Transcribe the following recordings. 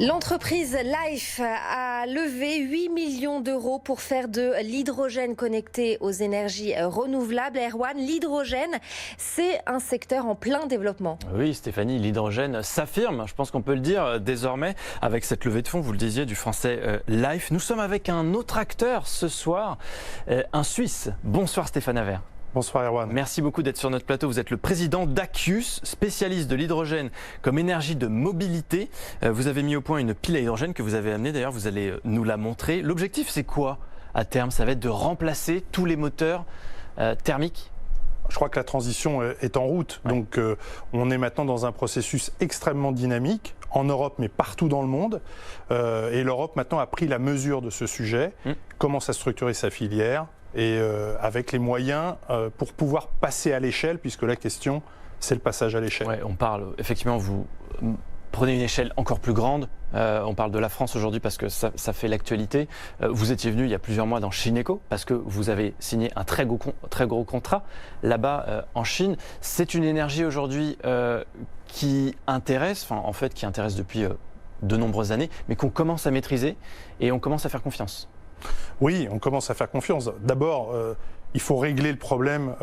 L'entreprise Life a levé 8 millions d'euros pour faire de l'hydrogène connecté aux énergies renouvelables. Erwan, l'hydrogène, c'est un secteur en plein développement. Oui, Stéphanie, l'hydrogène s'affirme, je pense qu'on peut le dire désormais, avec cette levée de fonds, vous le disiez, du français Life. Nous sommes avec un autre acteur ce soir, un Suisse. Bonsoir Stéphane Havert. Bonsoir Erwan. Merci beaucoup d'être sur notre plateau. Vous êtes le président d'Acius, spécialiste de l'hydrogène comme énergie de mobilité. Vous avez mis au point une pile à hydrogène que vous avez amenée, d'ailleurs vous allez nous la montrer. L'objectif c'est quoi à terme? Ça va être de remplacer tous les moteurs thermiques? Je crois que la transition est en route. Ouais. Donc on est maintenant dans un processus extrêmement dynamique en Europe mais partout dans le monde. Et l'Europe maintenant a pris la mesure de ce sujet, commence à structurer sa filière. Et avec les moyens pour pouvoir passer à l'échelle, puisque la question, c'est le passage à l'échelle. Ouais, on parle, effectivement, vous prenez une échelle encore plus grande. On parle de la France aujourd'hui parce que ça fait l'actualité. Vous étiez venu il y a plusieurs mois dans Chineco parce que vous avez signé un très gros contrat là-bas en Chine. C'est une énergie aujourd'hui qui intéresse, en fait qui intéresse depuis de nombreuses années, mais qu'on commence à maîtriser et on commence à faire confiance. Oui, on commence à faire confiance. D'abord, il faut régler le problème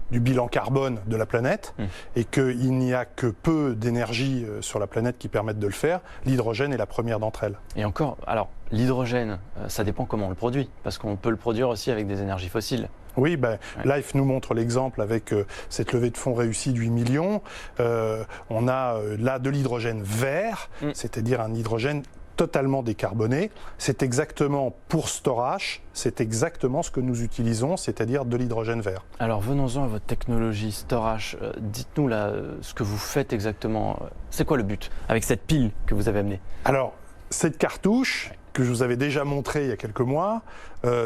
du bilan carbone de la planète et qu'il n'y a que peu d'énergie sur la planète qui permettent de le faire. L'hydrogène est la première d'entre elles. Et encore, alors l'hydrogène, ça dépend comment on le produit, parce qu'on peut le produire aussi avec des énergies fossiles. Oui, Life nous montre l'exemple avec cette levée de fonds réussie de 8 millions. On a là de l'hydrogène vert, c'est-à-dire un hydrogène totalement décarboné. C'est exactement pour Storage, c'est exactement ce que nous utilisons, c'est-à-dire de l'hydrogène vert. Alors venons-en à votre technologie Storage. Dites-nous là ce que vous faites exactement. C'est quoi le but avec cette pile que vous avez amenée? Alors, cette cartouche que je vous avais déjà montrée il y a quelques mois,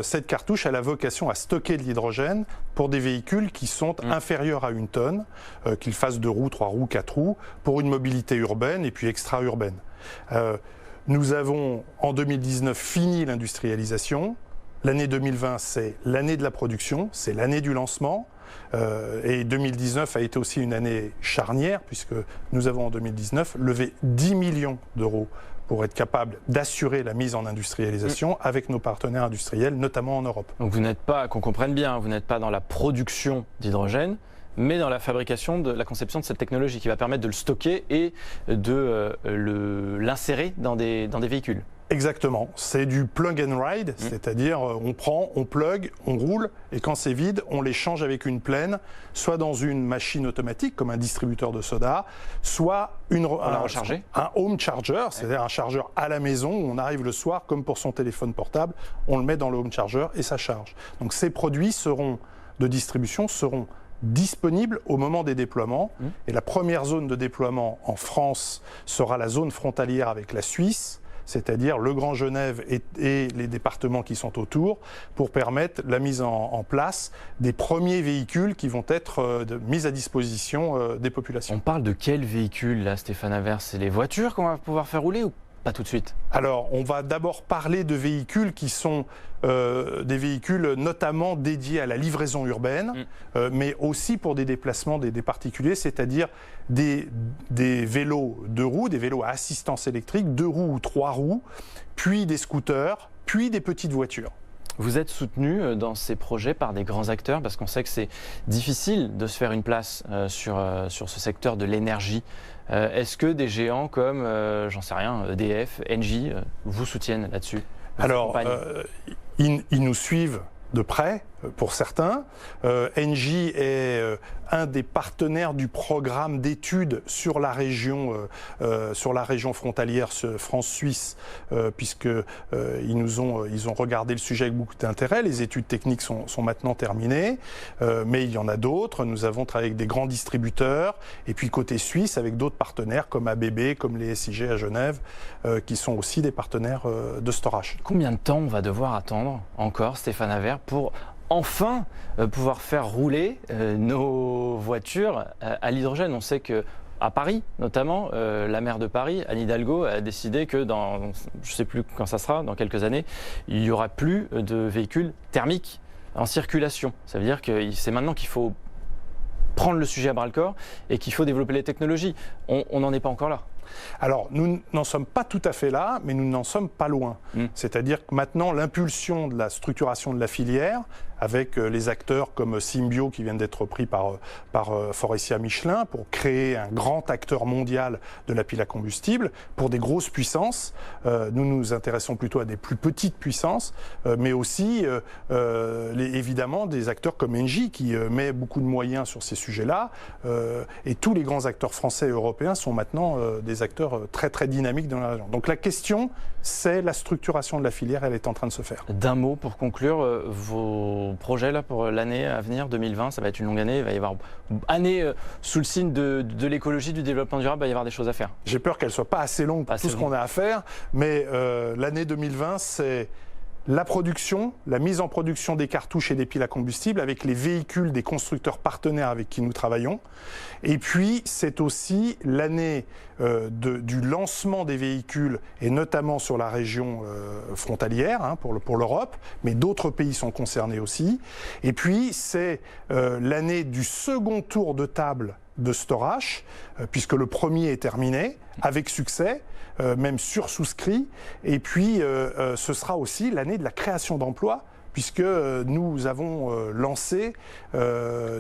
cette cartouche a la vocation à stocker de l'hydrogène pour des véhicules qui sont inférieurs à 1 tonne, qu'ils fassent 2 roues, 3 roues, 4 roues, pour une mobilité urbaine et puis extra-urbaine. Nous avons en 2019 fini l'industrialisation. L'année 2020, c'est l'année de la production, c'est l'année du lancement. Et 2019 a été aussi une année charnière puisque nous avons en 2019 levé 10 millions d'euros pour être capable d'assurer la mise en industrialisation avec nos partenaires industriels, notamment en Europe. Donc vous n'êtes pas, qu'on comprenne bien, vous n'êtes pas dans la production d'hydrogène, mais dans la fabrication de la conception de cette technologie qui va permettre de le stocker et de l'insérer dans des véhicules. Exactement, c'est du plug and ride, c'est-à-dire on prend, on plug, on roule et quand c'est vide, on les change avec une plaine, soit dans une machine automatique comme un distributeur de soda, soit un home charger, c'est-à-dire un chargeur à la maison où on arrive le soir comme pour son téléphone portable, on le met dans le home charger et ça charge. Donc ces produits de distribution seront disponible au moment des déploiements. Et la première zone de déploiement en France sera la zone frontalière avec la Suisse, c'est-à-dire le Grand Genève et les départements qui sont autour, pour permettre la mise en place des premiers véhicules qui vont être mis à disposition des populations. On parle de quels véhicules là, Stéphane Havert? C'est les voitures qu'on va pouvoir faire rouler ou pas tout de suite? Alors, on va d'abord parler de véhicules qui sont des véhicules notamment dédiés à la livraison urbaine, mais aussi pour des déplacements des particuliers, c'est-à-dire des vélos 2 roues, des vélos à assistance électrique, 2 roues ou 3 roues, puis des scooters, puis des petites voitures. Vous êtes soutenu dans ces projets par des grands acteurs parce qu'on sait que c'est difficile de se faire une place sur ce secteur de l'énergie. Est-ce que des géants comme, j'en sais rien, EDF, Engie, vous soutiennent là-dessus? Alors, ils nous suivent de près, pour certains. Engie est un des partenaires du programme d'études sur la région frontalière France-Suisse, puisqu'ils ont regardé le sujet avec beaucoup d'intérêt. Les études techniques sont maintenant terminées, mais il y en a d'autres. Nous avons travaillé avec des grands distributeurs, et puis côté suisse, avec d'autres partenaires comme ABB, comme les SIG à Genève, qui sont aussi des partenaires de Storage. Combien de temps on va devoir attendre encore, Stéphane Havert, pour enfin pouvoir faire rouler nos voitures à l'hydrogène? On sait que à Paris, notamment, la maire de Paris, Anne Hidalgo, a décidé que dans, je ne sais plus quand ça sera, dans quelques années, il n'y aura plus de véhicules thermiques en circulation. Ça veut dire que c'est maintenant qu'il faut prendre le sujet à bras-le-corps et qu'il faut développer les technologies. On n'en est pas encore là. Alors, nous n'en sommes pas tout à fait là, mais nous n'en sommes pas loin. C'est-à-dire que maintenant, l'impulsion de la structuration de la filière, avec les acteurs comme Symbio qui viennent d'être pris par Faurecia Michelin pour créer un grand acteur mondial de la pile à combustible pour des grosses puissances. Nous nous intéressons plutôt à des plus petites puissances, mais aussi évidemment des acteurs comme Engie qui met beaucoup de moyens sur ces sujets-là. Et tous les grands acteurs français et européens sont maintenant des acteurs très très dynamiques dans la région. Donc la question, c'est la structuration de la filière, elle est en train de se faire. D'un mot pour conclure, vos projets là, pour l'année à venir, 2020, ça va être une longue année, il va y avoir année sous le signe de l'écologie, du développement durable, il va y avoir des choses à faire. J'ai peur qu'elle ne soit pas assez longue pour tout ce qu'on a à faire, mais l'année 2020, c'est la production, la mise en production des cartouches et des piles à combustible avec les véhicules des constructeurs partenaires avec qui nous travaillons. Et puis, c'est aussi l'année du lancement des véhicules, et notamment sur la région frontalière pour l'Europe, mais d'autres pays sont concernés aussi. Et puis, c'est l'année du second tour de table de Storache, puisque le premier est terminé, avec succès, même sursouscrit. Et puis, ce sera aussi l'année de la création d'emplois, puisque nous avons lancé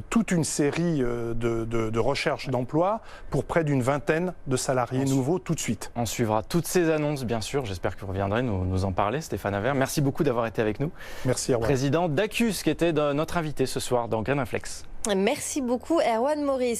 toute une série de recherches d'emploi pour près d'une vingtaine de salariés nouveaux tout de suite. On suivra toutes ces annonces, bien sûr. J'espère que vous reviendrez nous en parler, Stéphane Havert. Merci beaucoup d'avoir été avec nous. Merci, Erwan. Président d'Accus, qui était notre invité ce soir dans Grain Flex. Merci beaucoup, Erwan Maurice.